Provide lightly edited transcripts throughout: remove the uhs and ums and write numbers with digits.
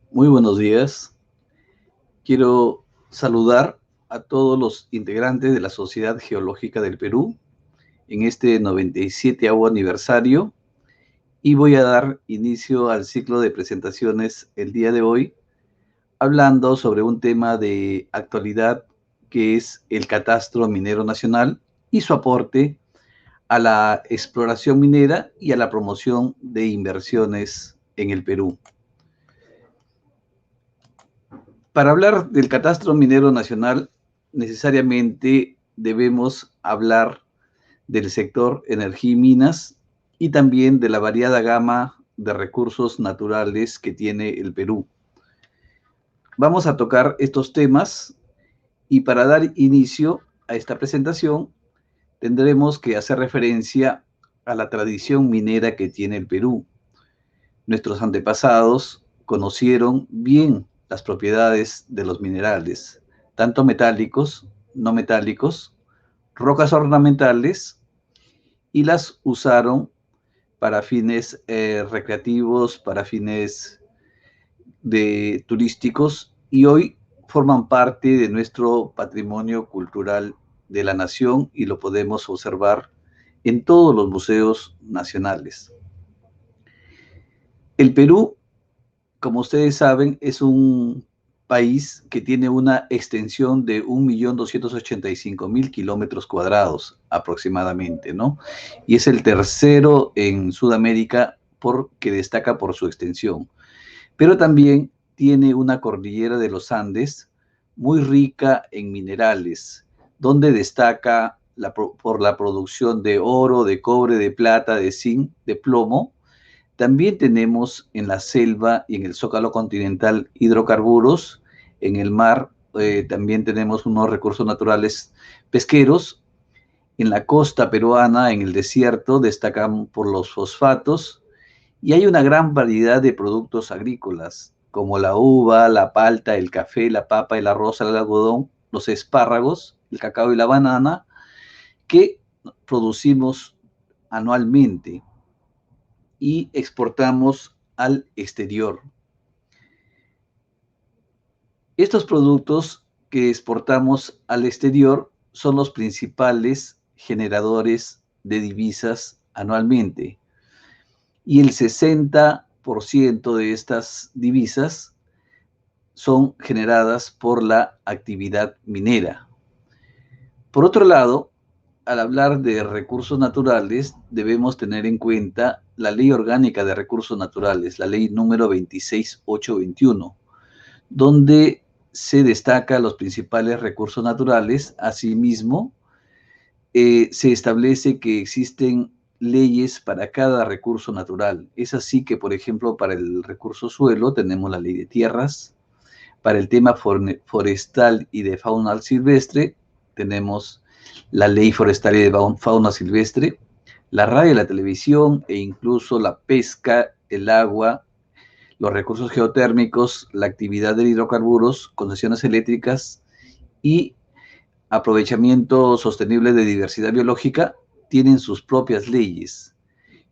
Muy buenos días. Quiero saludar a todos los integrantes de la Sociedad Geológica del Perú en este 97º aniversario y voy a dar inicio al ciclo de presentaciones el día de hoy, hablando sobre un tema de actualidad que es el Catastro Minero Nacional y su aporte a la exploración minera y a la promoción de inversiones en el Perú. Para hablar del Catastro Minero Nacional, necesariamente debemos hablar del sector energía y minas y también de la variada gama de recursos naturales que tiene el Perú. Vamos a tocar estos temas y para dar inicio a esta presentación tendremos que hacer referencia a la tradición minera que tiene el Perú. Nuestros antepasados conocieron bien las propiedades de los minerales, tanto metálicos, no metálicos, rocas ornamentales, y las usaron para fines recreativos, para fines turísticos, y hoy forman parte de nuestro patrimonio cultural de la nación y lo podemos observar en todos los museos nacionales. El Perú, como ustedes saben, es un país que tiene una extensión de 1.285.000 kilómetros cuadrados aproximadamente, ¿no? Y es el tercero en Sudamérica que destaca por su extensión. Pero también tiene una cordillera de los Andes muy rica en minerales, donde destaca por la producción de oro, de cobre, de plata, de zinc, de plomo. También tenemos en la selva y en el zócalo continental hidrocarburos. En el mar también tenemos unos recursos naturales pesqueros. En la costa peruana, en el desierto, destacan por los fosfatos. Y hay una gran variedad de productos agrícolas, como la uva, la palta, el café, la papa, el arroz, el algodón, los espárragos, el cacao y la banana, que producimos anualmente y exportamos al exterior. Estos productos que exportamos al exterior son los principales generadores de divisas anualmente. Y el 60% de estas divisas son generadas por la actividad minera. Por otro lado, al hablar de recursos naturales, debemos tener en cuenta la Ley Orgánica de Recursos Naturales, la ley número 26821, donde se destaca los principales recursos naturales. Asimismo, se establece que existen leyes para cada recurso natural. Es así que, por ejemplo, para el recurso suelo tenemos la ley de tierras. Para el tema forestal y de fauna silvestre tenemos la ley forestal y de fauna silvestre, la radio y la televisión e incluso la pesca, el agua, los recursos geotérmicos, la actividad de hidrocarburos, concesiones eléctricas y aprovechamiento sostenible de diversidad biológica tienen sus propias leyes.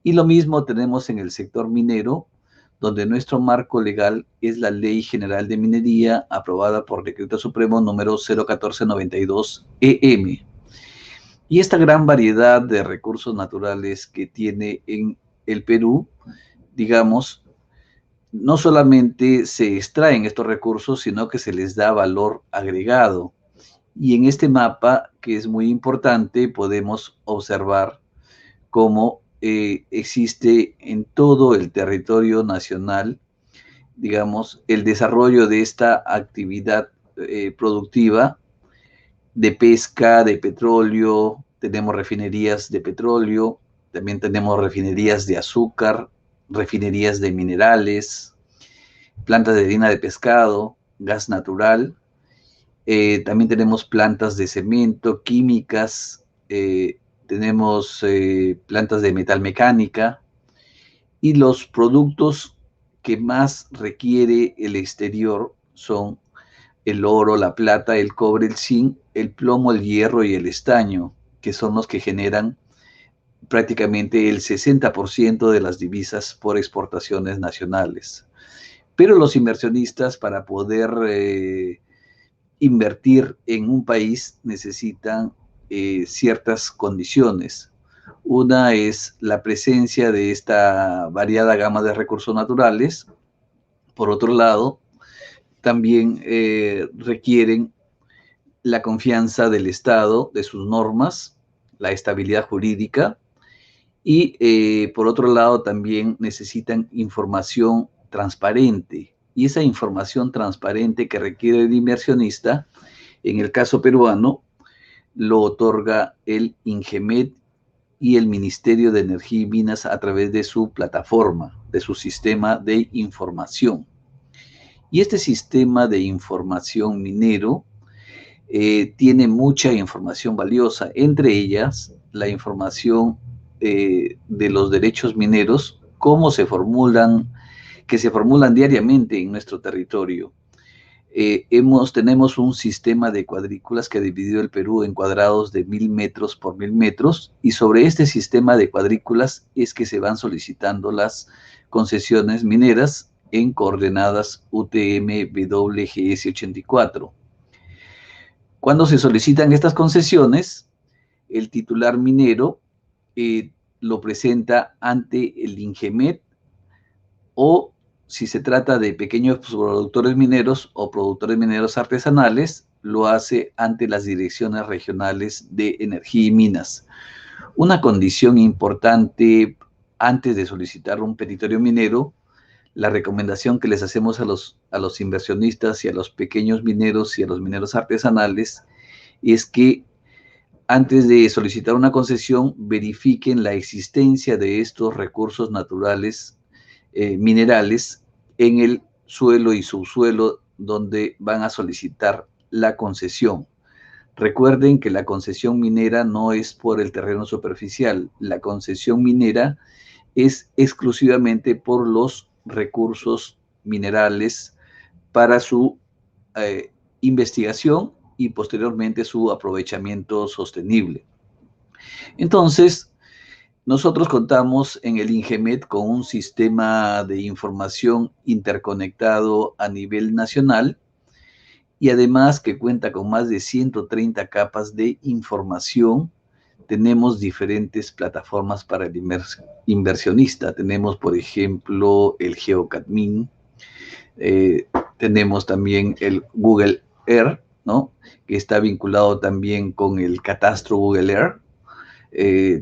Y lo mismo tenemos en el sector minero, donde nuestro marco legal es la Ley General de Minería, aprobada por Decreto Supremo número 01492-EM. Y esta gran variedad de recursos naturales que tiene en el Perú, digamos, no solamente se extraen estos recursos, sino que se les da valor agregado. Y en este mapa, que es muy importante, podemos observar cómo existe en todo el territorio nacional, digamos, el desarrollo de esta actividad productiva de pesca, de petróleo. Tenemos refinerías de petróleo, también tenemos refinerías de azúcar, refinerías de minerales, plantas de harina de pescado, gas natural. También tenemos plantas de cemento, químicas, tenemos plantas de metal mecánica, y los productos que más requiere el exterior son el oro, la plata, el cobre, el zinc, el plomo, el hierro y el estaño, que son los que generan prácticamente el 60% de las divisas por exportaciones nacionales. Pero los inversionistas, para poder invertir en un país, necesitan ciertas condiciones. Una es la presencia de esta variada gama de recursos naturales. Por otro lado, también requieren la confianza del Estado, de sus normas, la estabilidad jurídica, y por otro lado también necesitan información transparente. Y esa información transparente que requiere el inversionista, en el caso peruano, lo otorga el INGEMET y el Ministerio de Energía y Minas a través de su plataforma, de su sistema de información. Y este sistema de información minero tiene mucha información valiosa, entre ellas la información de los derechos mineros, cómo se formulan, que se formulan diariamente en nuestro territorio. Tenemos un sistema de cuadrículas que ha dividido el Perú en cuadrados de 1000 metros por 1000 metros, y sobre este sistema de cuadrículas es que se van solicitando las concesiones mineras en coordenadas UTM-WGS 84. Cuando se solicitan estas concesiones, el titular minero lo presenta ante el INGEMET, o si se trata de pequeños productores mineros o productores mineros artesanales, lo hace ante las direcciones regionales de energía y minas. Una condición importante antes de solicitar un petitorio minero, la recomendación que les hacemos a los inversionistas y a los pequeños mineros y a los mineros artesanales es que antes de solicitar una concesión verifiquen la existencia de estos recursos naturales minerales en el suelo y subsuelo donde van a solicitar la concesión. Recuerden que la concesión minera no es por el terreno superficial, la concesión minera es exclusivamente por los recursos minerales para su investigación y posteriormente su aprovechamiento sostenible. Entonces, nosotros contamos en el INGEMET con un sistema de información interconectado a nivel nacional, y además que cuenta con más de 130 capas de información. Tenemos diferentes plataformas para el inversionista. Tenemos, por ejemplo, el GeoCadmin, tenemos también el Google Earth, ¿no?, que está vinculado también con el catastro Google Earth.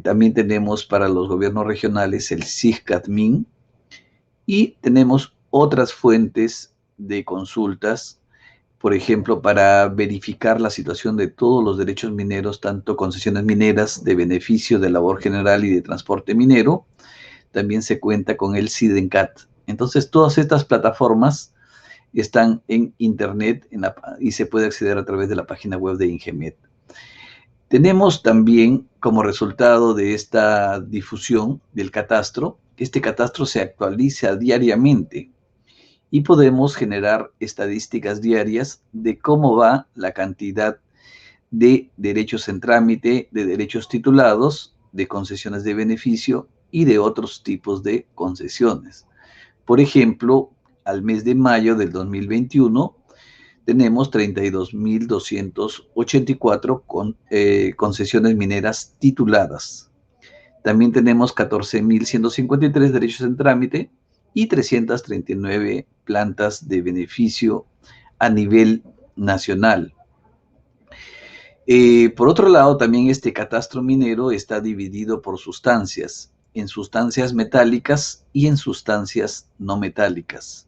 También tenemos para los gobiernos regionales el SIGCADMIN, y tenemos otras fuentes de consultas, por ejemplo, para verificar la situación de todos los derechos mineros, tanto concesiones mineras de beneficio de labor general y de transporte minero. También se cuenta con el SIDENCAT. Entonces, todas estas plataformas están en internet y se puede acceder a través de la página web de INGEMET. Tenemos también, como resultado de esta difusión del catastro, este catastro se actualiza diariamente y podemos generar estadísticas diarias de cómo va la cantidad de derechos en trámite, de derechos titulados, de concesiones de beneficio y de otros tipos de concesiones. Por ejemplo, al mes de mayo del 2021, tenemos 32.284 concesiones mineras tituladas. También tenemos 14.153 derechos en trámite y 339 plantas de beneficio a nivel nacional. Por otro lado, también este catastro minero está dividido por sustancias, en sustancias metálicas y en sustancias no metálicas.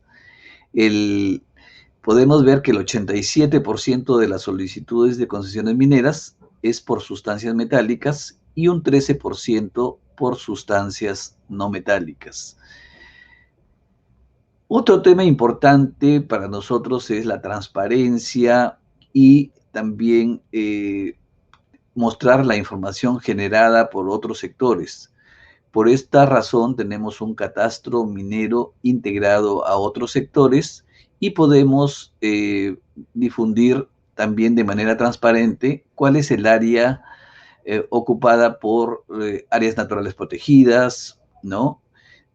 Podemos ver que el 87% de las solicitudes de concesiones mineras es por sustancias metálicas y un 13% por sustancias no metálicas. Otro tema importante para nosotros es la transparencia y también mostrar la información generada por otros sectores. Por esta razón tenemos un catastro minero integrado a otros sectores y podemos difundir también de manera transparente cuál es el área ocupada por áreas naturales protegidas, ¿no?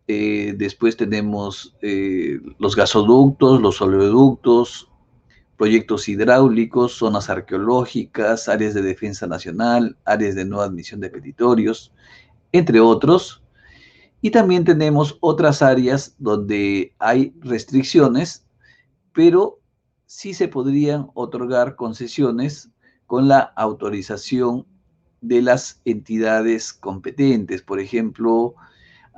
Después tenemos los gasoductos, los oleoductos, proyectos hidráulicos, zonas arqueológicas, áreas de defensa nacional, áreas de no admisión de petitorios, entre otros. Y también tenemos otras áreas donde hay restricciones, pero sí se podrían otorgar concesiones con la autorización de las entidades competentes. Por ejemplo,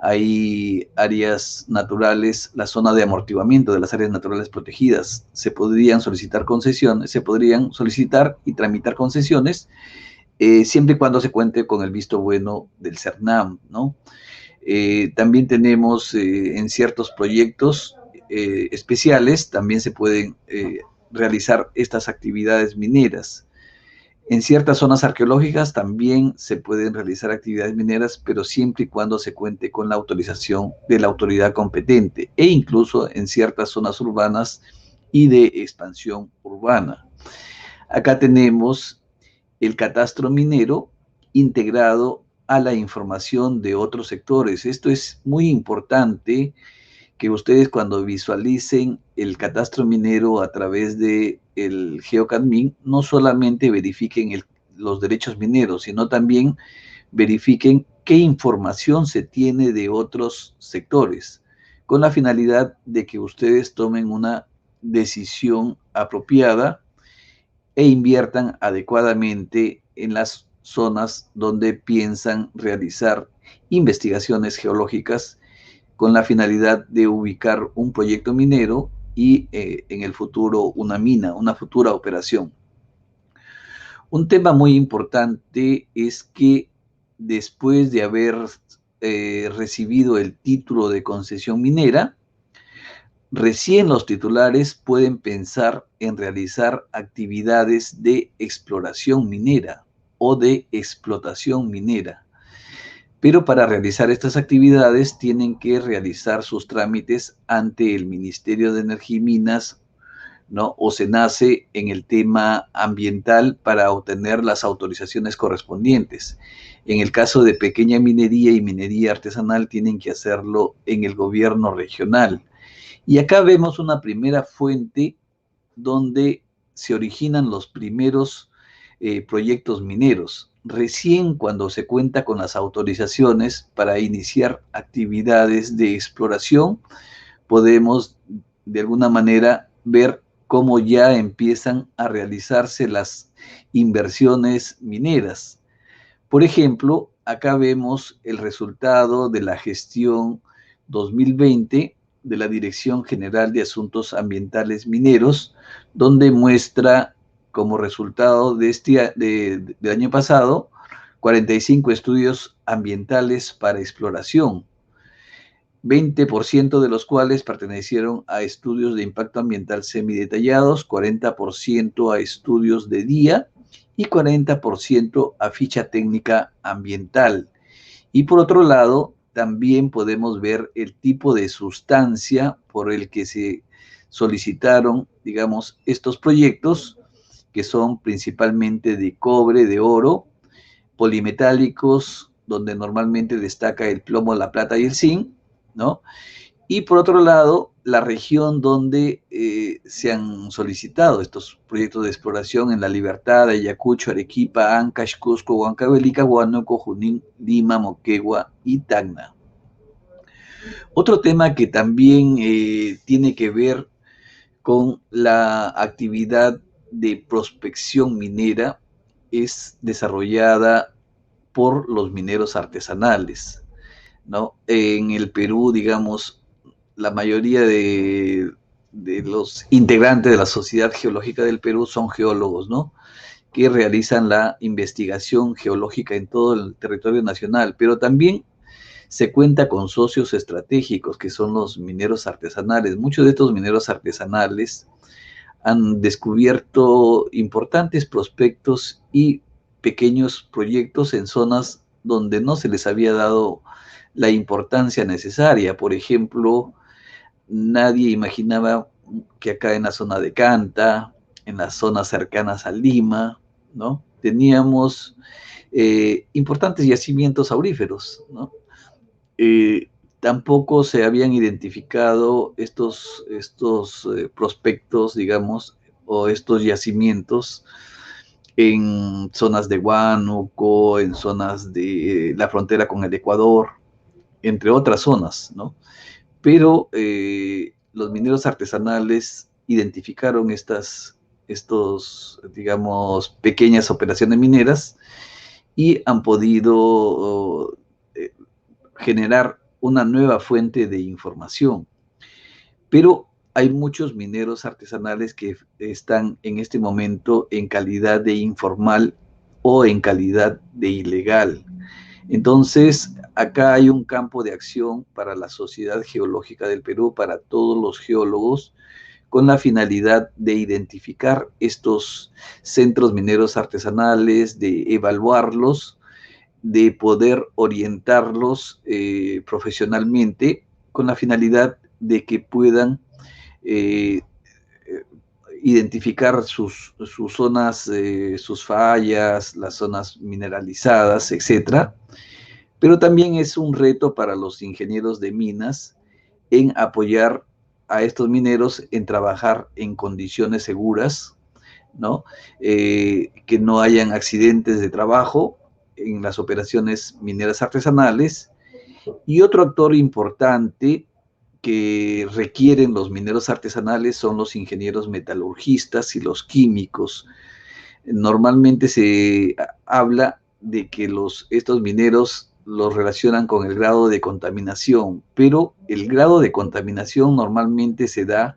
hay áreas naturales, la zona de amortiguamiento de las áreas naturales protegidas. Se podrían solicitar concesiones, se podrían solicitar y tramitar concesiones siempre y cuando se cuente con el visto bueno del CERNAM, ¿no? También tenemos en ciertos proyectos especiales, también se pueden realizar estas actividades mineras. En ciertas zonas arqueológicas también se pueden realizar actividades mineras, pero siempre y cuando se cuente con la autorización de la autoridad competente e incluso en ciertas zonas urbanas y de expansión urbana. Acá tenemos el catastro minero integrado a la información de otros sectores. Esto es muy importante que ustedes cuando visualicen el catastro minero a través de el GeoCadMin, no solamente verifiquen los derechos mineros, sino también verifiquen qué información se tiene de otros sectores, con la finalidad de que ustedes tomen una decisión apropiada e inviertan adecuadamente en las zonas donde piensan realizar investigaciones geológicas con la finalidad de ubicar un proyecto minero y en el futuro una mina, una futura operación. Un tema muy importante es que después de haber recibido el título de concesión minera, recién los titulares pueden pensar en realizar actividades de exploración minera o de explotación minera. Pero para realizar estas actividades tienen que realizar sus trámites ante el Ministerio de Energía y Minas, ¿no? O SENACE en el tema ambiental para obtener las autorizaciones correspondientes. En el caso de pequeña minería y minería artesanal tienen que hacerlo en el gobierno regional. Y acá vemos una primera fuente donde se originan los primeros proyectos mineros. Recién cuando se cuenta con las autorizaciones para iniciar actividades de exploración, podemos de alguna manera ver cómo ya empiezan a realizarse las inversiones mineras. Por ejemplo, acá vemos el resultado de la gestión 2020 de la Dirección General de Asuntos Ambientales Mineros, donde muestra como resultado del año pasado 45 estudios ambientales para exploración, 20% de los cuales pertenecieron a estudios de impacto ambiental semidetallados, 40% a estudios de día y 40% a ficha técnica ambiental. Y por otro lado, también podemos ver el tipo de sustancia por el que se solicitaron, digamos, estos proyectos, que son principalmente de cobre, de oro, polimetálicos, donde normalmente destaca el plomo, la plata y el zinc, ¿no? Y por otro lado, la región donde se han solicitado estos proyectos de exploración en La Libertad, Ayacucho, Arequipa, Ancash, Cusco, Huancavelica, Huánuco, Junín, Lima, Moquegua y Tacna. Otro tema que también tiene que ver con la actividad de prospección minera es desarrollada por los mineros artesanales, ¿no? En el Perú, digamos, la mayoría de los integrantes de la Sociedad Geológica del Perú son geólogos, ¿no? Que realizan la investigación geológica en todo el territorio nacional, pero también se cuenta con socios estratégicos, que son los mineros artesanales. Muchos de estos mineros artesanales han descubierto importantes prospectos y pequeños proyectos en zonas donde no se les había dado la importancia necesaria. Por ejemplo, nadie imaginaba que acá en la zona de Canta, en las zonas cercanas a Lima, ¿no? Teníamos importantes yacimientos auríferos, ¿no? Tampoco se habían identificado estos prospectos, digamos, o estos yacimientos en zonas de Huánuco, en zonas de la frontera con el Ecuador, entre otras zonas, ¿no? Pero los mineros artesanales identificaron digamos, pequeñas operaciones mineras y han podido generar una nueva fuente de información. Pero hay muchos mineros artesanales que están en este momento en calidad de informal o en calidad de ilegal. Entonces, acá hay un campo de acción para la Sociedad Geológica del Perú, para todos los geólogos, con la finalidad de identificar estos centros mineros artesanales, de evaluarlos, de poder orientarlos profesionalmente, con la finalidad de que puedan eh, identificar sus zonas, sus fallas, las zonas mineralizadas, etcétera. Pero también es un reto para los ingenieros de minas en apoyar a estos mineros en trabajar en condiciones seguras, ¿no? Que no hayan accidentes de trabajo en las operaciones mineras artesanales. Y otro actor importante que requieren los mineros artesanales son los ingenieros metalurgistas y los químicos. Normalmente se habla de que estos mineros los relacionan con el grado de contaminación, pero el grado de contaminación normalmente se da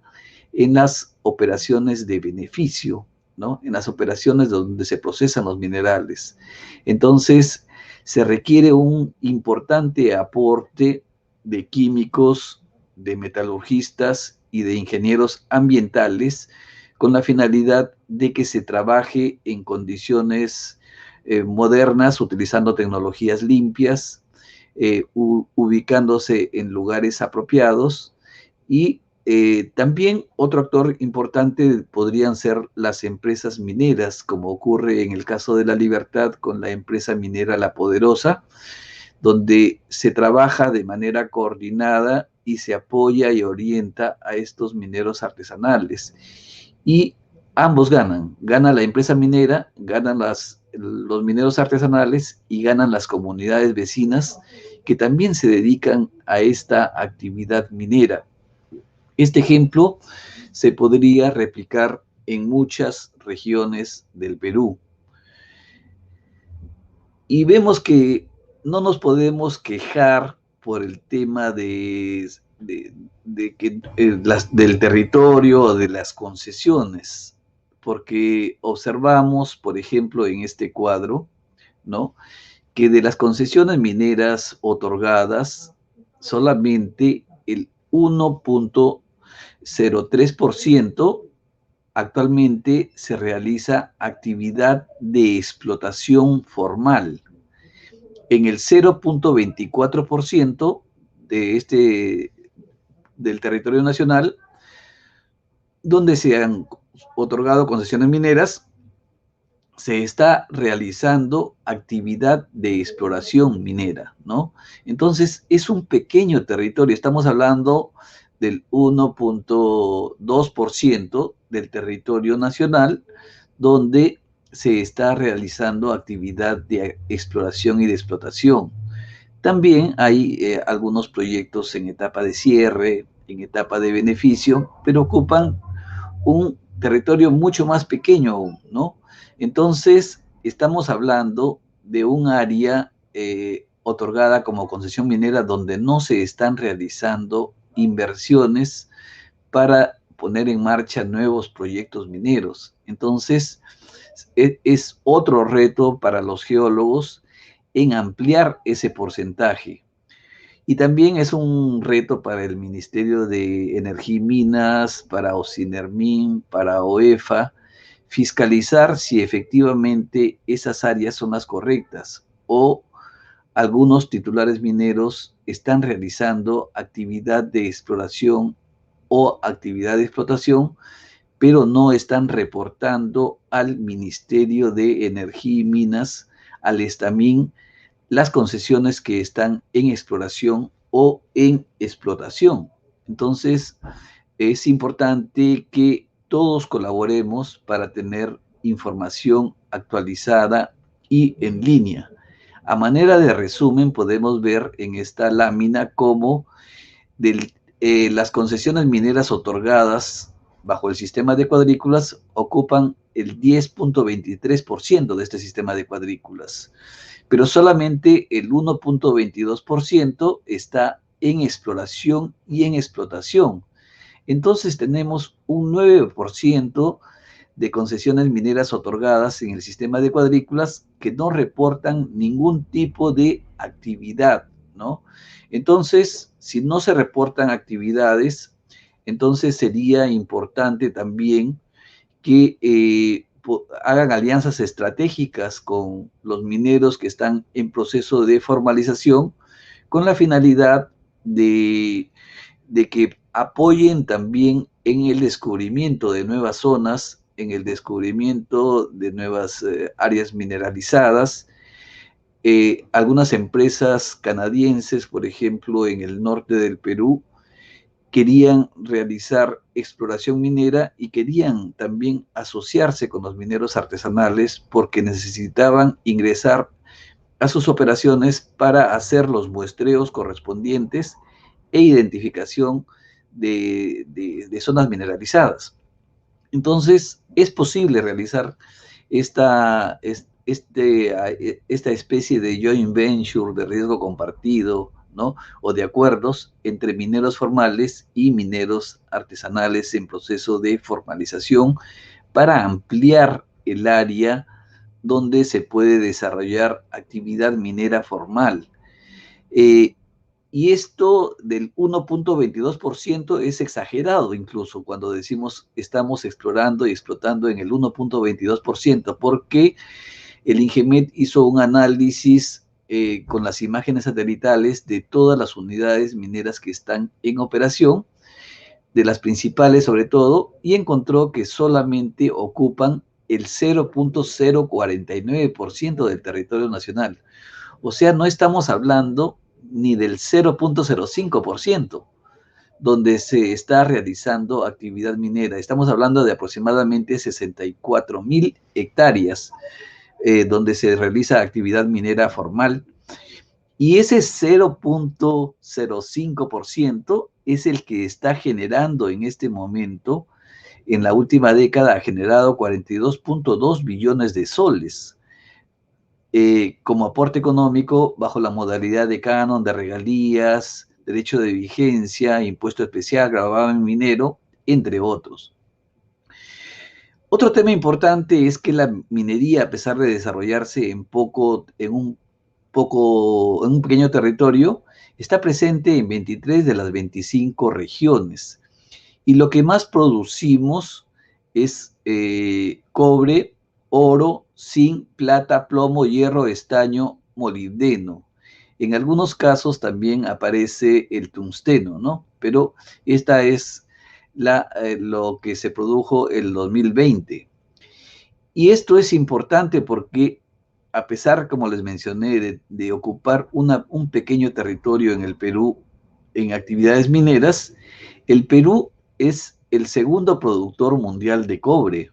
en las operaciones de beneficio, ¿no? En las operaciones donde se procesan los minerales. Entonces, se requiere un importante aporte de químicos, de metalurgistas y de ingenieros ambientales con la finalidad de que se trabaje en condiciones modernas, utilizando tecnologías limpias, ubicándose en lugares apropiados. Y también otro actor importante podrían ser las empresas mineras, como ocurre en el caso de La Libertad con la empresa minera La Poderosa, donde se trabaja de manera coordinada y se apoya y orienta a estos mineros artesanales. Y ambos ganan. Gana la empresa minera, ganan los mineros artesanales y ganan las comunidades vecinas que también se dedican a esta actividad minera. Este ejemplo se podría replicar en muchas regiones del Perú. Y vemos que no nos podemos quejar por el tema del territorio o de las concesiones, porque observamos, por ejemplo, en este cuadro, ¿no?, que de las concesiones mineras otorgadas, solamente el 1.03% actualmente se realiza actividad de explotación formal. En el 0.24% del territorio nacional, donde se han otorgado concesiones mineras, se está realizando actividad de exploración minera, ¿no? Entonces, es un pequeño territorio. Estamos hablando del 1.2% del territorio nacional, donde se está realizando actividad de exploración y de explotación. También hay algunos proyectos en etapa de cierre, en etapa de beneficio, pero ocupan un territorio mucho más pequeño, ¿no? Entonces, estamos hablando de un área otorgada como concesión minera donde no se están realizando inversiones para poner en marcha nuevos proyectos mineros. Entonces, es otro reto para los geólogos en ampliar ese porcentaje. Y también es un reto para el Ministerio de Energía y Minas, para OCINERMIN, para OEFA, fiscalizar si efectivamente esas áreas son las correctas o algunos titulares mineros están realizando actividad de exploración o actividad de explotación, pero no están reportando al Ministerio de Energía y Minas, al Estamín, las concesiones que están en exploración o en explotación. Entonces, es importante que todos colaboremos para tener información actualizada y en línea. A manera de resumen, podemos ver en esta lámina cómo las concesiones mineras otorgadas bajo el sistema de cuadrículas ocupan el 10.23% de este sistema de cuadrículas, pero solamente el 1.22% está en exploración y en explotación. Entonces tenemos un 9% de concesiones mineras otorgadas en el sistema de cuadrículas que no reportan ningún tipo de actividad, ¿no? Entonces, si no se reportan actividades, entonces sería importante también que hagan alianzas estratégicas con los mineros que están en proceso de formalización con la finalidad de que apoyen también en el descubrimiento de nuevas zonas, en el descubrimiento de nuevas áreas mineralizadas. Algunas empresas canadienses, por ejemplo, en el norte del Perú, querían realizar exploración minera y querían también asociarse con los mineros artesanales porque necesitaban ingresar a sus operaciones para hacer los muestreos correspondientes e identificación de zonas mineralizadas. Entonces, es posible realizar esta, esta especie de joint venture de riesgo compartido, ¿no? O de acuerdos entre mineros formales y mineros artesanales en proceso de formalización para ampliar el área donde se puede desarrollar actividad minera formal. Eh, y esto del 1.22% es exagerado incluso cuando decimos estamos explorando y explotando en el 1.22%, porque el INGEMET hizo un análisis con las imágenes satelitales de todas las unidades mineras que están en operación, de las principales sobre todo, y encontró que solamente ocupan el 0.049% del territorio nacional. O sea, no estamos hablando ni del 0.05% donde se está realizando actividad minera. Estamos hablando de aproximadamente 64.000 hectáreas donde se realiza actividad minera formal. Y ese 0.05% es el que está generando en este momento, en la última década, ha generado 42.2 billones de soles como aporte económico bajo la modalidad de canon, de regalías, derecho de vigencia, impuesto especial, gravamen minero, entre otros. Otro tema importante es que la minería, a pesar de desarrollarse en un pequeño territorio, está presente en 23 de las 25 regiones. Y lo que más producimos es cobre, oro, zinc, plata, plomo, hierro, estaño, molibdeno. En algunos casos también aparece el tungsteno, ¿no? Pero esta es lo que se produjo en el 2020. Y esto es importante porque a pesar, como les mencioné, de ocupar un pequeño territorio en el Perú en actividades mineras, el Perú es el segundo productor mundial de cobre,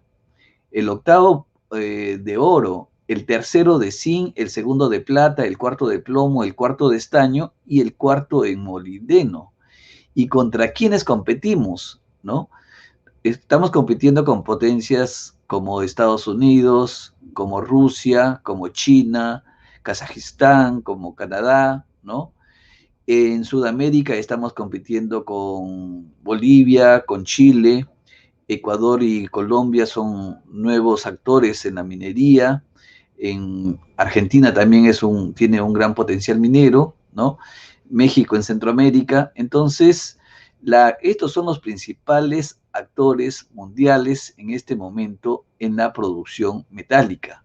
el octavo de oro, el tercero de zinc, el segundo de plata, el cuarto de plomo, el cuarto de estaño y el cuarto en molibdeno. ¿Y contra quiénes competimos? ¿No? Estamos compitiendo con potencias como Estados Unidos, como Rusia, como China, Kazajistán, como Canadá, ¿no? En Sudamérica estamos compitiendo con Bolivia, con Chile, Ecuador y Colombia son nuevos actores en la minería. En Argentina también tiene un gran potencial minero, ¿no? México en Centroamérica. Entonces, estos son los principales actores mundiales en este momento en la producción metálica.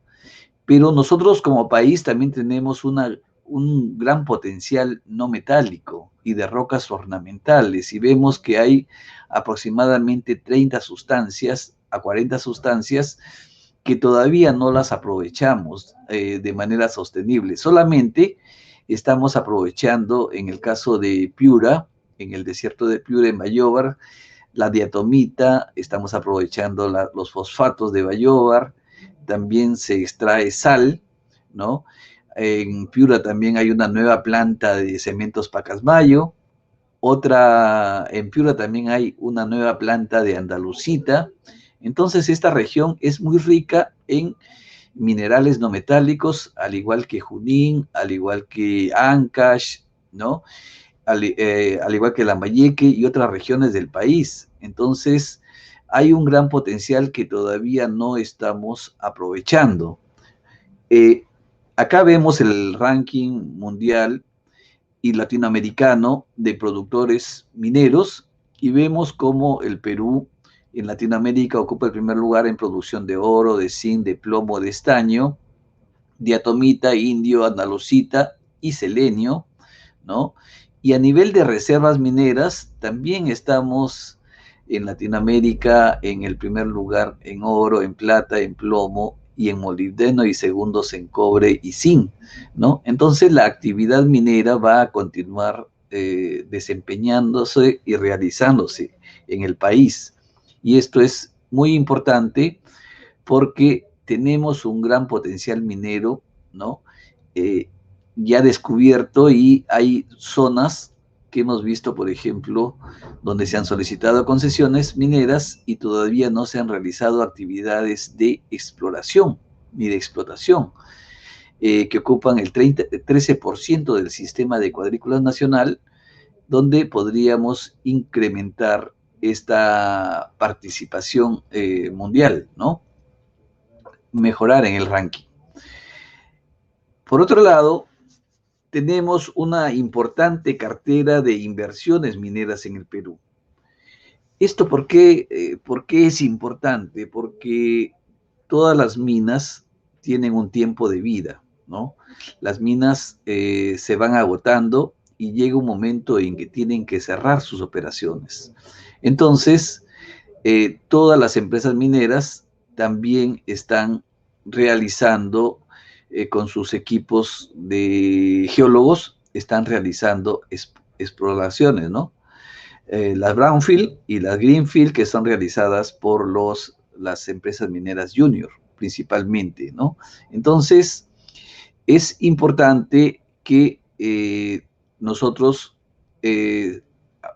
Pero nosotros como país también tenemos un gran potencial no metálico y de rocas ornamentales, y vemos que hay aproximadamente 30 sustancias a 40 sustancias que todavía no las aprovechamos de manera sostenible. Solamente estamos aprovechando, en el caso de Piura, en el desierto de Piura, en Bayóvar, la diatomita, estamos aprovechando los fosfatos de Bayóvar, también se extrae sal, ¿no? En Piura también hay una nueva planta de cementos Pacasmayo, en Piura también hay una nueva planta de andalucita. Entonces esta región es muy rica en minerales no metálicos, al igual que Junín, al igual que Ancash, ¿no? Al igual que Lambayeque y otras regiones del país. Entonces, hay un gran potencial que todavía no estamos aprovechando. Acá vemos el ranking mundial y latinoamericano de productores mineros y vemos cómo el Perú en Latinoamérica ocupa el primer lugar en producción de oro, de zinc, de plomo, de estaño, diatomita, indio, andalusita y selenio, ¿no? Y a nivel de reservas mineras, también estamos en Latinoamérica en el primer lugar en oro, en plata, en plomo y en molibdeno, y segundos en cobre y zinc, ¿no? Entonces la actividad minera va a continuar desempeñándose y realizándose en el país. Y esto es muy importante porque tenemos un gran potencial minero, ¿no? Eh, ya descubierto, y hay zonas que hemos visto, por ejemplo, donde se han solicitado concesiones mineras y todavía no se han realizado actividades de exploración ni de explotación, que ocupan el 13% del sistema de cuadrículas nacional, donde podríamos incrementar esta participación mundial, ¿no? Mejorar en el ranking. Por otro lado, tenemos una importante cartera de inversiones mineras en el Perú. ¿Esto por qué es importante? Porque todas las minas tienen un tiempo de vida, ¿no? Las minas se van agotando y llega un momento en que tienen que cerrar sus operaciones. Entonces, todas las empresas mineras también están realizando con sus equipos de geólogos, están realizando exploraciones, ¿no? Las Brownfield y las Greenfield, que son realizadas por las empresas mineras junior, principalmente, ¿no? Entonces, es importante que nosotros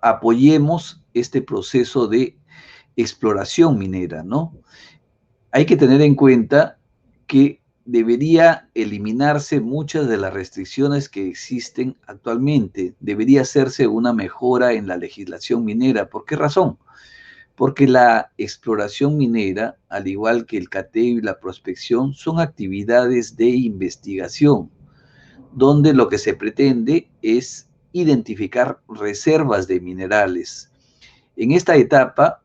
apoyemos este proceso de exploración minera, ¿no? Hay que tener en cuenta que debería eliminarse muchas de las restricciones que existen actualmente. Debería hacerse una mejora en la legislación minera. ¿Por qué razón? Porque la exploración minera, al igual que el cateo y la prospección, son actividades de investigación, donde lo que se pretende es identificar reservas de minerales. En esta etapa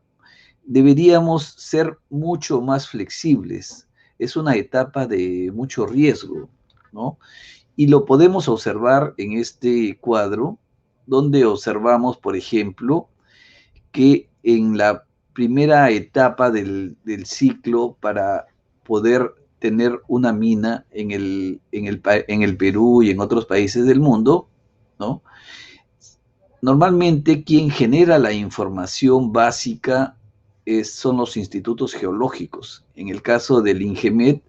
deberíamos ser mucho más flexibles. Es una etapa de mucho riesgo, ¿no? Y lo podemos observar en este cuadro, donde observamos, por ejemplo, que en la primera etapa del ciclo, para poder tener una mina en el Perú y en otros países del mundo, ¿no? Normalmente quien genera la información básica son los institutos geológicos. En el caso del INGEMET,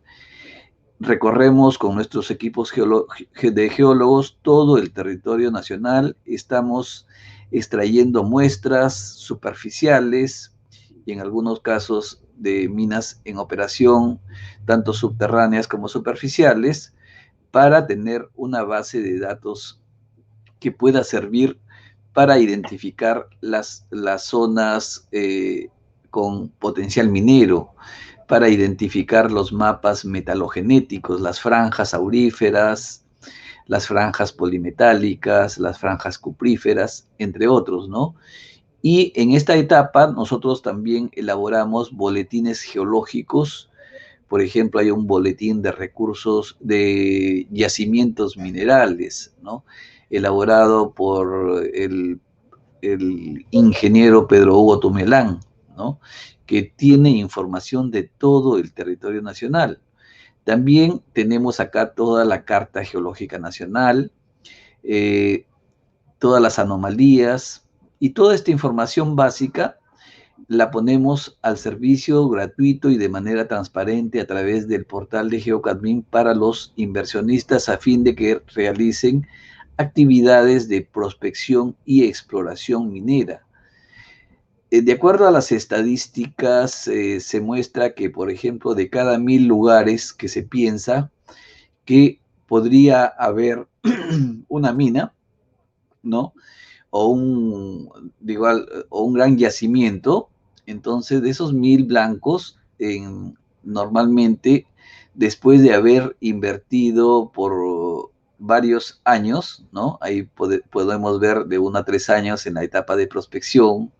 recorremos con nuestros equipos de geólogos todo el territorio nacional, estamos extrayendo muestras superficiales y en algunos casos de minas en operación, tanto subterráneas como superficiales, para tener una base de datos que pueda servir para identificar las zonas con potencial minero, para identificar los mapas metalogenéticos, las franjas auríferas, las franjas polimetálicas, las franjas cupríferas, entre otros, ¿no? Y en esta etapa nosotros también elaboramos boletines geológicos. Por ejemplo, hay un boletín de recursos de yacimientos minerales, ¿no? Elaborado por el ingeniero Pedro Hugo Tumelán, ¿no? Que tiene información de todo el territorio nacional. También tenemos acá toda la Carta Geológica Nacional, eh, todas las anomalías y toda esta información básica la ponemos al servicio gratuito y de manera transparente a través del portal de GeoCadmin para los inversionistas a fin de que realicen actividades de prospección y exploración minera. De acuerdo a las estadísticas, se muestra que, por ejemplo, de cada 1000 lugares que se piensa que podría haber una mina, ¿no? O un gran yacimiento. Entonces, de esos 1000 blancos, normalmente, después de haber invertido por varios años, ¿no? Ahí podemos ver de 1 a 3 años en la etapa de prospección,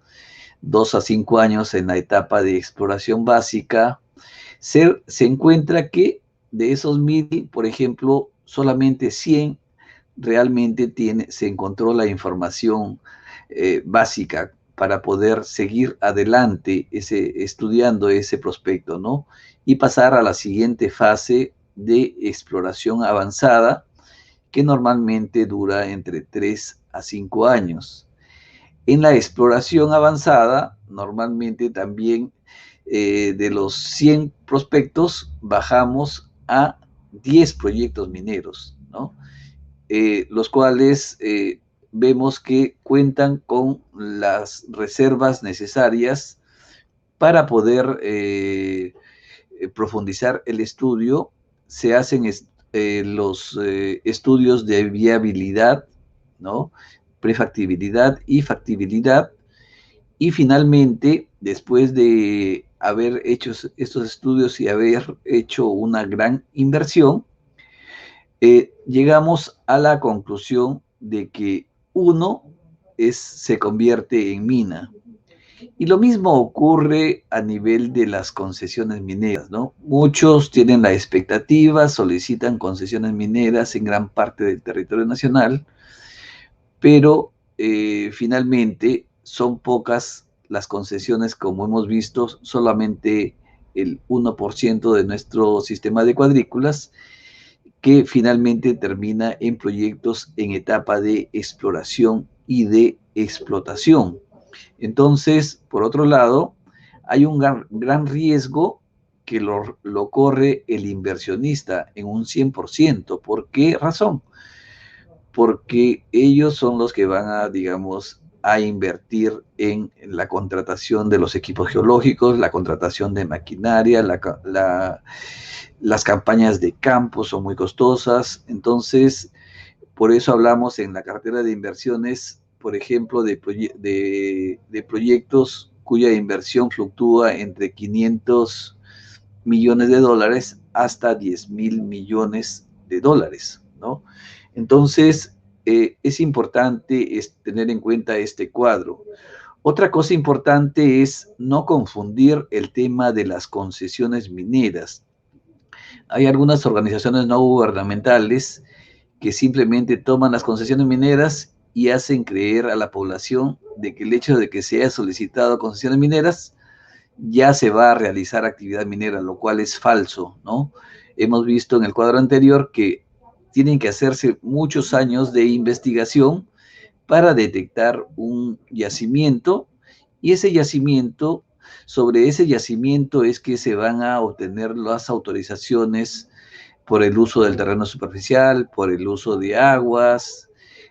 2 a 5 años en la etapa de exploración básica, se encuentra que de esos 1000, por ejemplo, solamente 100 realmente se encontró la información básica para poder seguir adelante estudiando ese prospecto, ¿no? Y pasar a la siguiente fase de exploración avanzada, que normalmente dura entre 3 a 5 años. En la exploración avanzada, normalmente también de los 100 prospectos bajamos a 10 proyectos mineros, ¿no? Los cuales vemos que cuentan con las reservas necesarias para poder profundizar el estudio. Se hacen los estudios de viabilidad, ¿no? Prefactibilidad y factibilidad. Y finalmente, después de haber hecho estos estudios y haber hecho una gran inversión, llegamos a la conclusión de que uno se convierte en mina. Y lo mismo ocurre a nivel de las concesiones mineras, ¿no? Muchos tienen la expectativa, solicitan concesiones mineras en gran parte del territorio nacional, pero finalmente son pocas las concesiones, como hemos visto, solamente el 1% de nuestro sistema de cuadrículas, que finalmente termina en proyectos en etapa de exploración y de explotación. Entonces, por otro lado, hay un gran riesgo que lo corre el inversionista en un 100%. ¿Por qué razón? Porque ellos son los que van a, digamos, a invertir en la contratación de los equipos geológicos, la contratación de maquinaria, las campañas de campo son muy costosas. Entonces, por eso hablamos en la cartera de inversiones, por ejemplo, de proyectos cuya inversión fluctúa entre 500 millones de dólares hasta 10,000 millones de dólares, ¿no? Entonces, es importante tener en cuenta este cuadro. Otra cosa importante es no confundir el tema de las concesiones mineras. Hay algunas organizaciones no gubernamentales que simplemente toman las concesiones mineras y hacen creer a la población de que el hecho de que se haya solicitado concesiones mineras ya se va a realizar actividad minera, lo cual es falso, ¿no? Hemos visto en el cuadro anterior que tienen que hacerse muchos años de investigación para detectar un yacimiento, y sobre ese yacimiento es que se van a obtener las autorizaciones por el uso del terreno superficial, por el uso de aguas,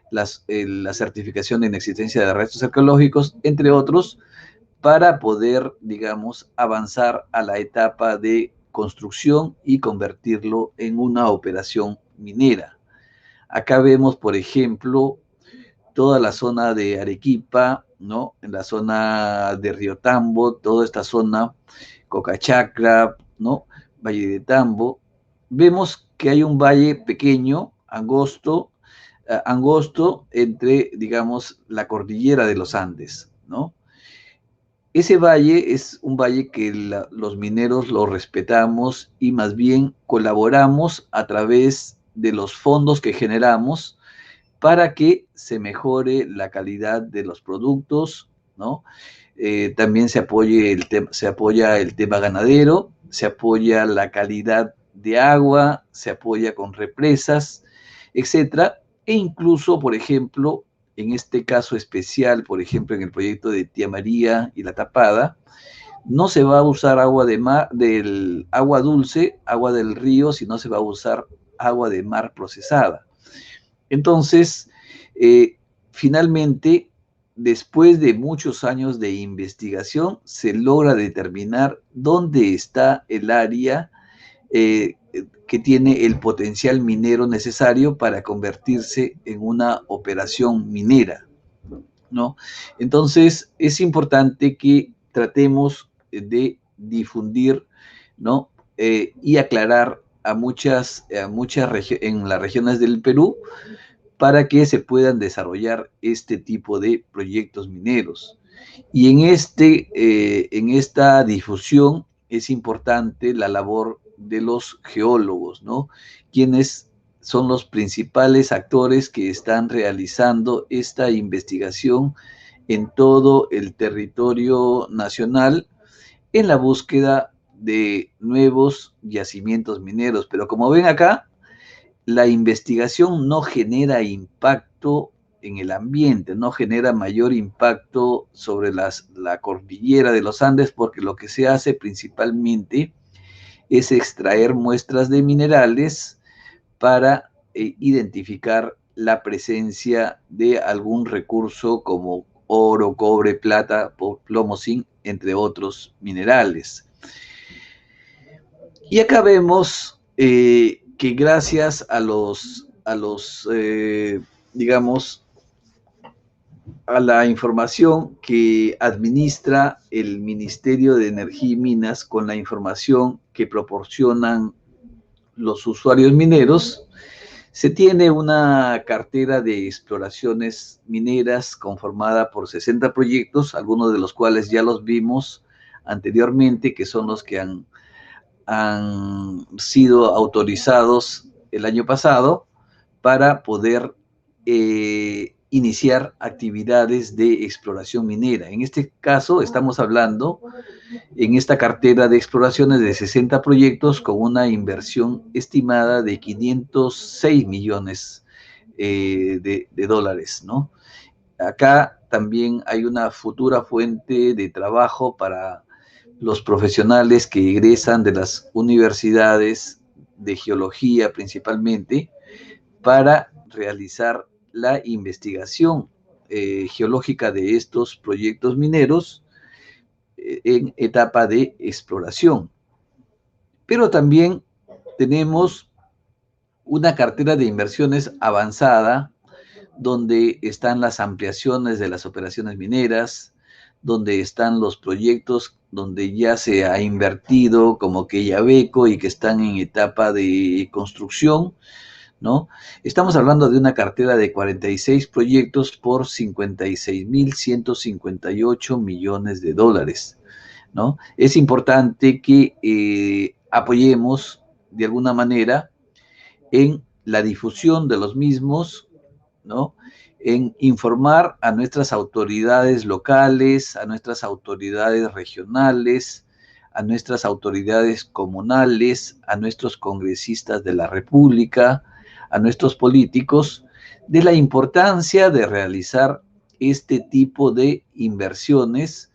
la certificación de inexistencia de restos arqueológicos, entre otros, para poder, digamos, avanzar a la etapa de construcción y convertirlo en una operación minera. Acá vemos, por ejemplo, toda la zona de Arequipa, ¿no? En la zona de Río Tambo, toda esta zona, Cocachacra, ¿no? Valle de Tambo. Vemos que hay un valle pequeño angosto entre, digamos, la cordillera de los Andes, ¿no? Ese valle es un valle que los mineros lo respetamos y más bien colaboramos a través de los fondos que generamos para que se mejore la calidad de los productos, ¿no? También se apoya el tema ganadero, se apoya la calidad de agua, se apoya con represas, etcétera, e incluso, por ejemplo, en este caso especial, por ejemplo, en el proyecto de Tía María y La Tapada, no se va a usar agua dulce, agua del río, sino se va a usar agua de mar procesada. Entonces, finalmente, después de muchos años de investigación, se logra determinar dónde está el área que tiene el potencial minero necesario para convertirse en una operación minera, ¿no? Entonces, es importante que tratemos de difundir, ¿no? Y aclarar en las regiones del Perú para que se puedan desarrollar este tipo de proyectos mineros. Y en esta difusión es importante la labor de los geólogos, ¿no? Quienes son los principales actores que están realizando esta investigación en todo el territorio nacional en la búsqueda de nuevos yacimientos mineros. Pero como ven acá, la investigación no genera impacto en el ambiente, no genera mayor impacto sobre la cordillera de los Andes, porque lo que se hace principalmente es extraer muestras de minerales para identificar la presencia de algún recurso como oro, cobre, plata, plomo, zinc, entre otros minerales. Y acá vemos que gracias digamos, a la información que administra el Ministerio de Energía y Minas con la información que proporcionan los usuarios mineros, se tiene una cartera de exploraciones mineras conformada por 60 proyectos, algunos de los cuales ya los vimos anteriormente, que son los que han sido autorizados el año pasado para poder iniciar actividades de exploración minera. En este caso estamos hablando en esta cartera de exploraciones de 60 proyectos con una inversión estimada de 506 millones de dólares, ¿no? Acá también hay una futura fuente de trabajo para los profesionales que egresan de las universidades de geología principalmente para realizar la investigación geológica de estos proyectos mineros en etapa de exploración. Pero también tenemos una cartera de inversiones avanzada donde están las ampliaciones de las operaciones mineras, donde están los proyectos donde ya se ha invertido como que Quellaveco y que están en etapa de construcción, ¿no? Estamos hablando de una cartera de 46 proyectos por 56.158 millones de dólares, ¿no? Es importante que apoyemos de alguna manera en la difusión de los mismos, ¿no? En informar a nuestras autoridades locales, a nuestras autoridades regionales, a nuestras autoridades comunales, a nuestros congresistas de la República, a nuestros políticos, de la importancia de realizar este tipo de inversiones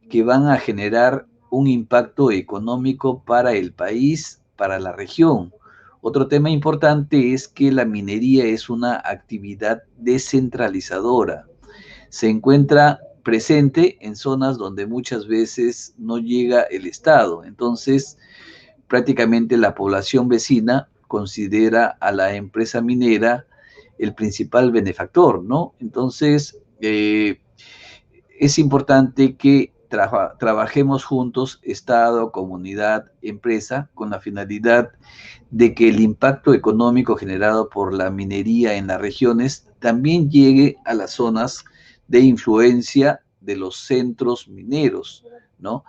que van a generar un impacto económico para el país, para la región. Otro tema importante es que la minería es una actividad descentralizadora. Se encuentra presente en zonas donde muchas veces no llega el Estado. Entonces, prácticamente la población vecina considera a la empresa minera el principal benefactor, ¿no? Entonces, es importante que trabajemos juntos, Estado, comunidad, empresa, con la finalidad de que el impacto económico generado por la minería en las regiones también llegue a las zonas de influencia de los centros mineros, ¿no?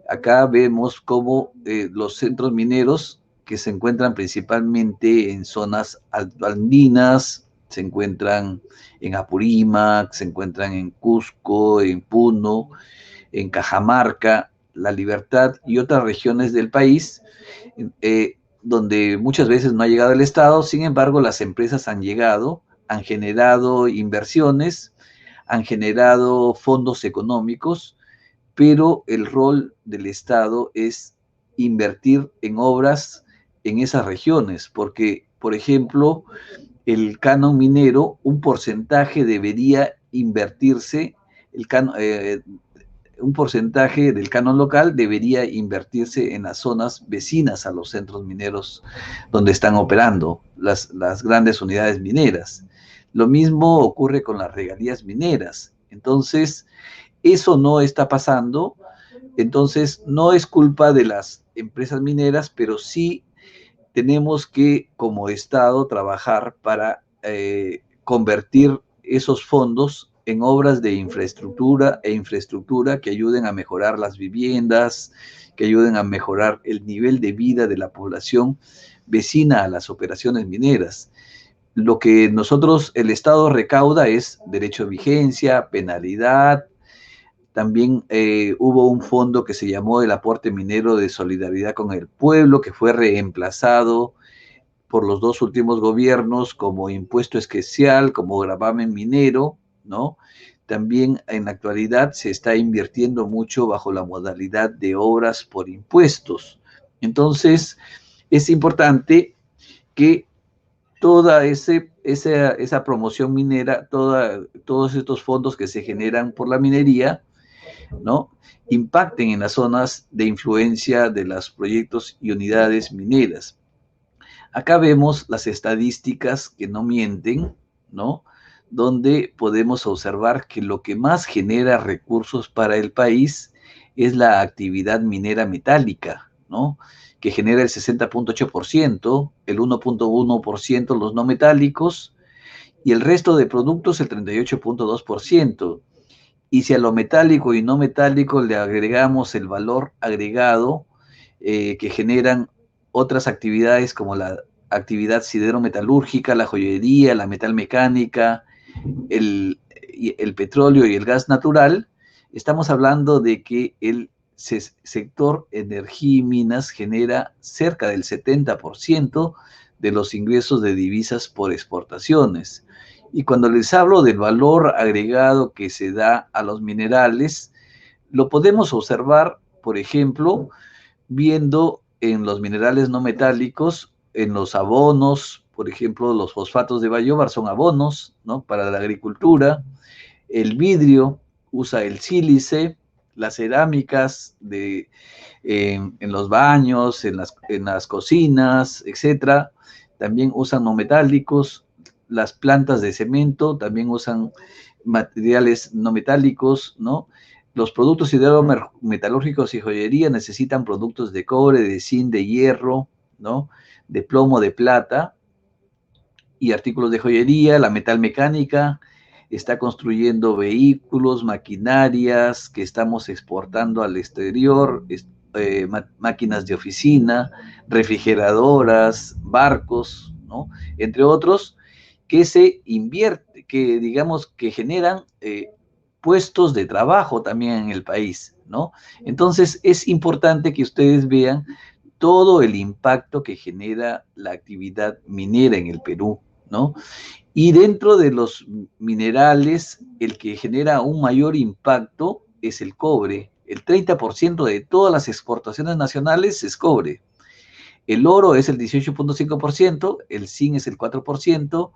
Acá vemos cómo los centros mineros que se encuentran principalmente en zonas altoandinas, se encuentran en Apurímac, se encuentran en Cusco, en Puno, en Cajamarca, La Libertad y otras regiones del país, donde muchas veces no ha llegado el Estado. Sin embargo, las empresas han llegado, han generado inversiones, han generado fondos económicos, pero el rol del Estado es invertir en obras en esas regiones, porque, por ejemplo, el canon minero, un porcentaje debería invertirse, un porcentaje del canon local debería invertirse en las zonas vecinas a los centros mineros donde están operando las grandes unidades mineras. Lo mismo ocurre con las regalías mineras. Entonces, eso no está pasando. Entonces, no es culpa de las empresas mineras, pero sí tenemos que, como Estado, trabajar para convertir esos fondos en obras de infraestructura que ayuden a mejorar las viviendas, que ayuden a mejorar el nivel de vida de la población vecina a las operaciones mineras. Lo que nosotros, el Estado recauda es derecho de vigencia, penalidad. También hubo un fondo que se llamó el aporte minero de solidaridad con el pueblo, que fue reemplazado por los dos últimos gobiernos como impuesto especial, como gravamen minero, ¿no? También en la actualidad se está invirtiendo mucho bajo la modalidad de obras por impuestos. Entonces, es importante que toda esa promoción minera, todos estos fondos que se generan por la minería, ¿no?, impacten en las zonas de influencia de los proyectos y unidades mineras. Acá vemos las estadísticas que no mienten, ¿no?, donde podemos observar que lo que más genera recursos para el país es la actividad minera metálica, ¿no?, que genera el 60.8%, el 1.1% los no metálicos y el resto de productos el 38.2%. Y si a lo metálico y no metálico le agregamos el valor agregado que generan otras actividades como la actividad siderometalúrgica, la joyería, la metalmecánica, el petróleo y el gas natural, estamos hablando de que el sector energía y minas genera cerca del 70% de los ingresos de divisas por exportaciones. Y cuando les hablo del valor agregado que se da a los minerales, lo podemos observar, por ejemplo, viendo en los minerales no metálicos, en los abonos, por ejemplo, los fosfatos de Bayobar son abonos, ¿no?, para la agricultura. El vidrio usa el sílice, las cerámicas en los baños, en las cocinas, etcétera, también usan no metálicos. Las plantas de cemento también usan materiales no metálicos, ¿no? Los productos hidrometalúrgicos y joyería necesitan productos de cobre, de zinc, de hierro, ¿no?, de plomo, de plata, y artículos de joyería. La metalmecánica está construyendo vehículos, maquinarias que estamos exportando al exterior, máquinas de oficina, refrigeradoras, barcos, ¿no?, entre otros, que se invierte, que digamos que generan puestos de trabajo también en el país, ¿no? Entonces es importante que ustedes vean todo el impacto que genera la actividad minera en el Perú, ¿no? Y dentro de los minerales, el que genera un mayor impacto es el cobre. El 30% de todas las exportaciones nacionales es cobre. El oro es el 18.5%, el zinc es el 4%,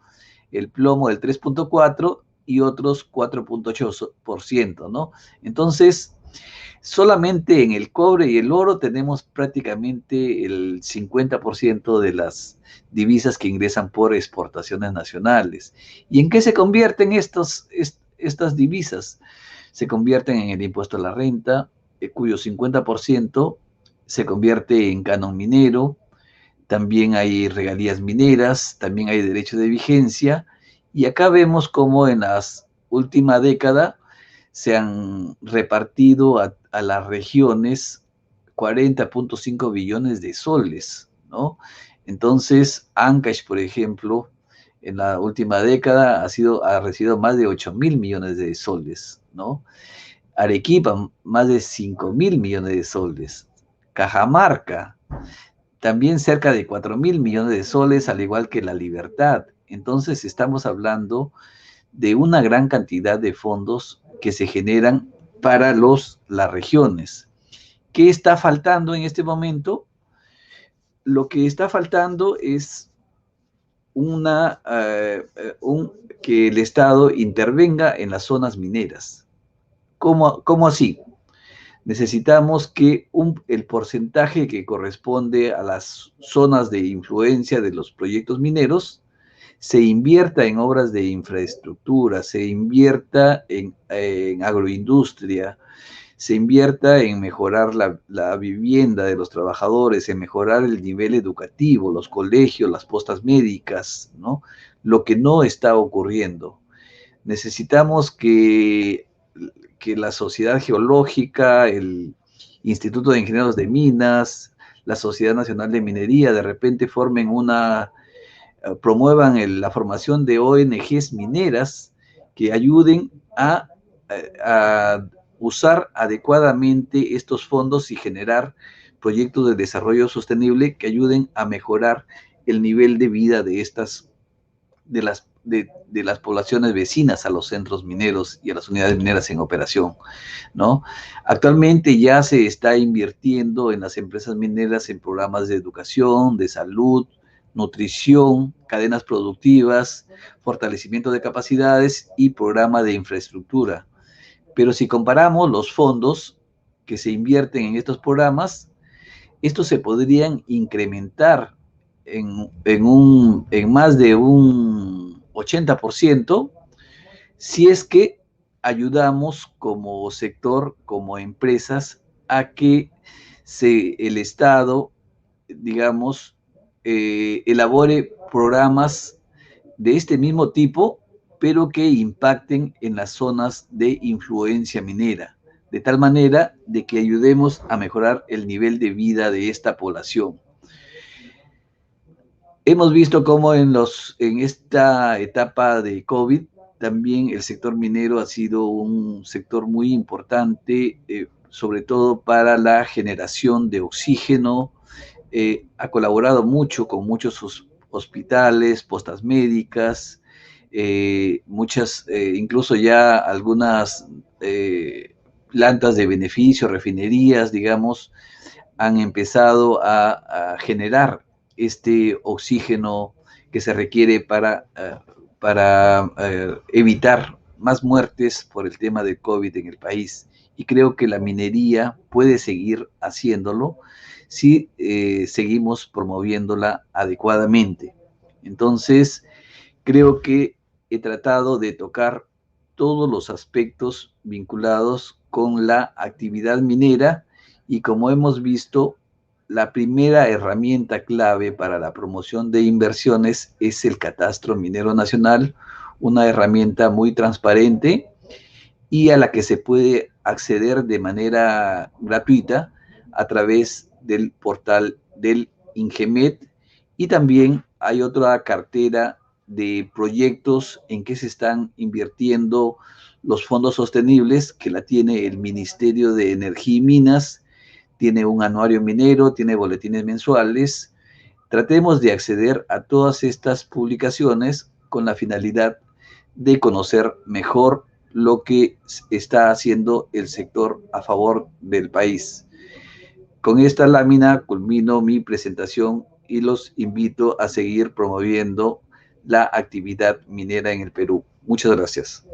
el plomo el 3.4% y otros 4.8%, ¿no? Entonces, solamente en el cobre y el oro tenemos prácticamente el 50% de las divisas que ingresan por exportaciones nacionales. ¿Y en qué se convierten estas divisas? Se convierten en el impuesto a la renta, cuyo 50% se convierte en canon minero. también hay regalías mineras, también hay derechos de vigencia, y acá vemos cómo en la última década se han repartido a las regiones 40.5 billones de soles, ¿no? Entonces, Ancash, por ejemplo, en la última década ha recibido más de 8.000 millones de soles, ¿no? Arequipa, más de 5.000 millones de soles. Cajamarca, también cerca de 4.000 millones de soles, al igual que La Libertad. Entonces, estamos hablando de una gran cantidad de fondos que se generan para las regiones. ¿Qué está faltando en este momento? Lo que está faltando es que el Estado intervenga en las zonas mineras. ¿Cómo así? Necesitamos que el porcentaje que corresponde a las zonas de influencia de los proyectos mineros se invierta en obras de infraestructura, se invierta en agroindustria, se invierta en mejorar la vivienda de los trabajadores, en mejorar el nivel educativo, los colegios, las postas médicas, ¿no? Lo que no está ocurriendo. Necesitamos que la Sociedad Geológica, el Instituto de Ingenieros de Minas, la Sociedad Nacional de Minería, de repente promuevan la formación de ONGs mineras que ayuden a usar adecuadamente estos fondos y generar proyectos de desarrollo sostenible que ayuden a mejorar el nivel de vida de las poblaciones vecinas a los centros mineros y a las unidades mineras en operación, ¿no? Actualmente ya se está invirtiendo en las empresas mineras en programas de educación, de salud, nutrición, cadenas productivas, fortalecimiento de capacidades y programa de infraestructura. Pero si comparamos los fondos que se invierten en estos programas, estos se podrían incrementar en más de un 80% si es que ayudamos como sector, como empresas, a que el Estado, digamos, elabore programas de este mismo tipo, pero que impacten en las zonas de influencia minera, de tal manera de que ayudemos a mejorar el nivel de vida de esta población. Hemos visto cómo en esta etapa de COVID también el sector minero ha sido un sector muy importante, sobre todo para la generación de oxígeno. Ha colaborado mucho con muchos hospitales, postas médicas, incluso ya algunas plantas de beneficio, refinerías, digamos, han empezado a generar este oxígeno que se requiere para evitar más muertes por el tema del COVID en el país. Y creo que la minería puede seguir haciéndolo si seguimos promoviéndola adecuadamente. Entonces, creo que he tratado de tocar todos los aspectos vinculados con la actividad minera y como hemos visto, la primera herramienta clave para la promoción de inversiones es el Catastro Minero Nacional, una herramienta muy transparente y a la que se puede acceder de manera gratuita a través del portal del Ingemet, y también hay otra cartera de proyectos en que se están invirtiendo los fondos sostenibles que la tiene el Ministerio de Energía y Minas, tiene un anuario minero, tiene boletines mensuales. Tratemos de acceder a todas estas publicaciones con la finalidad de conocer mejor lo que está haciendo el sector a favor del país. Con esta lámina culmino mi presentación y los invito a seguir promoviendo la actividad minera en el Perú. Muchas gracias.